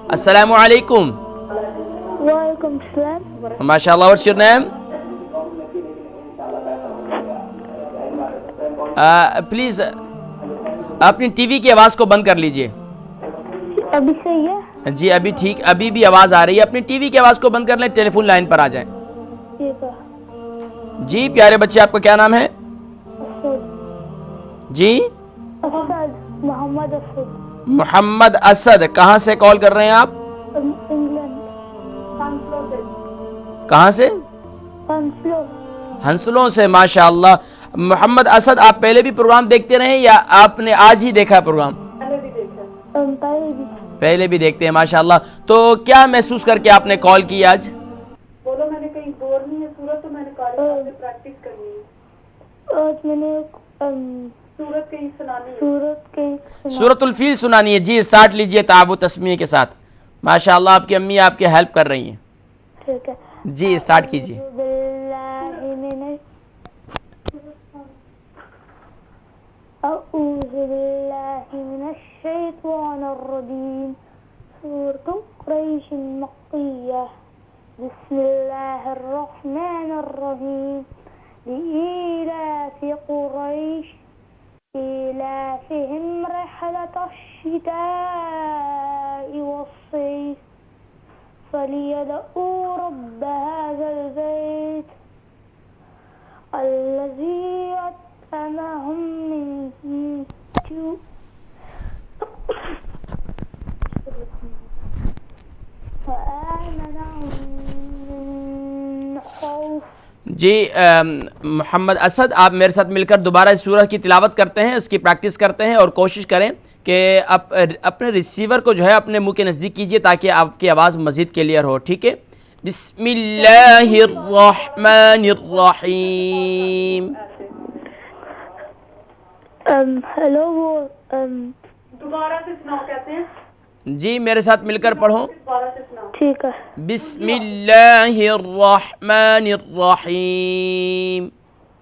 अस्सलामु अलैकुम। वालेकुम सलाम। माशाअल्लाह, व्हाट्स योर नेम? प्लीज अपनी टीवी की आवाज को बंद कर लीजिए। अभी सही है? जी अभी ठीक, अभी भी आवाज आ रही है। अपनी टीवी की आवाज को बंद कर लें, टेलीफोन लाइन पर आ जाएं। ठीक है। जी प्यारे बच्चे, आपका क्या नाम है? असद। जी असद, मोहम्मद असद। मोहम्मद असद। कहाँ से कॉल कर रहे हैं आप? इंग्लैंड, हंसलो से। कहाँ से? हंसलो। हंसलों से। माशाअल्लाह। मोहम्मद असद, आप पहले भी प्रोग्राम देखते रहे या आपने आज ही देखा प्रोग्राम? पहले भी देखा। पहले भी देखते हैं, माशाअल्लाह। तो क्या महसूस करके आपने कॉल की आज? बोलो, मैंने कहीं बोर नहीं है सूरत, तो मैंने कॉलेज में प्रैक्टिस करनी है। आज मैंने सूरत कहीं सुनानी है। सूरतुल फील सुनानी है। जी स्टार्ट लीजिए ताबू तस्मीह के साथ। माशाअल्लाह, आपकी अम्मी आपके हेल्प कर रही हैं। ठीक है, जी स्टार्ट कीजिए। अऊज़ु बिल्लाहि मिनश शैतानिर रजीम। सूरतु कुरैश मक्किय्या। बिस्मिल्लाहिर रहमानिर रहीम। लिईलाफि कुरैश إيلافهم رحلة الشتاء والصيف فليدعوا رب هذا البيت الذي أطعمهم من جوع وآمنهم من خوف। जी मोहम्मद असद, आप मेरे साथ मिलकर दोबारा इस सूरह की तिलावत करते हैं, इसकी प्रैक्टिस करते हैं और कोशिश करें कि आप अपने रिसीवर को जो है अपने मुंह के नज़दीक कीजिए ताकि आपकी आवाज़ मज़ीद क्लियर हो। ठीक है? बिस्मिल्लाहिर्रहमानिर्रहीम। हेलो, वो दोबारा से सुनाओ कहते हैं। जी मेरे साथ मिलकर पढ़ो। ठीक है। बिस्मिल्लाहिर्रहमानिर्रहीम।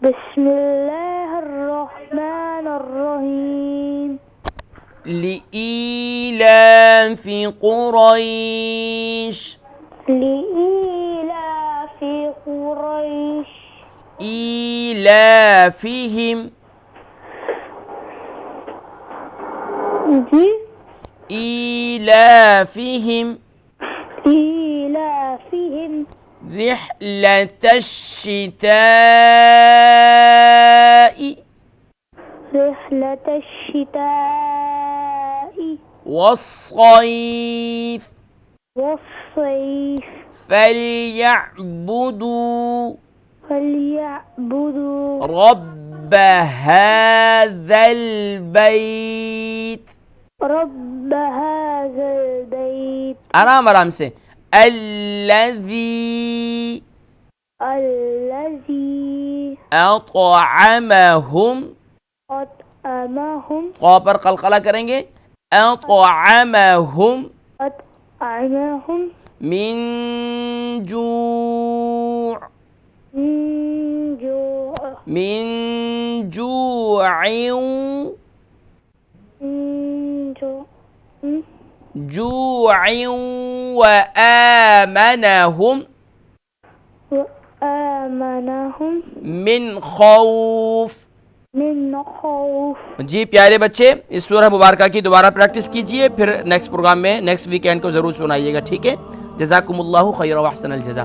बिस्मिल्लाहिर्रहमानिर्रहीम। लिईलाफि कुरैश। लिईलाफि कुरैश। ईलाफिहिम। जी। ईलाफिहिम ईलाफिहिम रिह्लतश्शिताइ रिह्लतश्शिताइ वस्सैफ वस्सैफ फलयअबुदू फलयअबुदू रब्ब हाज़ल बैत। रब्ब हाज़ल बैत। आराम आराम से। अल्लज़ी अतअमहुम। अतअमहुम क़ौ पर क़लक़ला करेंगे। अतअमहुम अतअमहुम मिन जू' मिन जू'इन जू'इन व आमनहुम मिन खौफ। जी प्यारे बच्चे, इस सूरह मुबारका की दोबारा प्रैक्टिस कीजिए, फिर नेक्स्ट प्रोग्राम में नेक्स्ट वीकेंड को ज़रूर सुनाइएगा। ठीक है? जज़ाकुमुल्लाहु खैर व अहसनल जज़ा।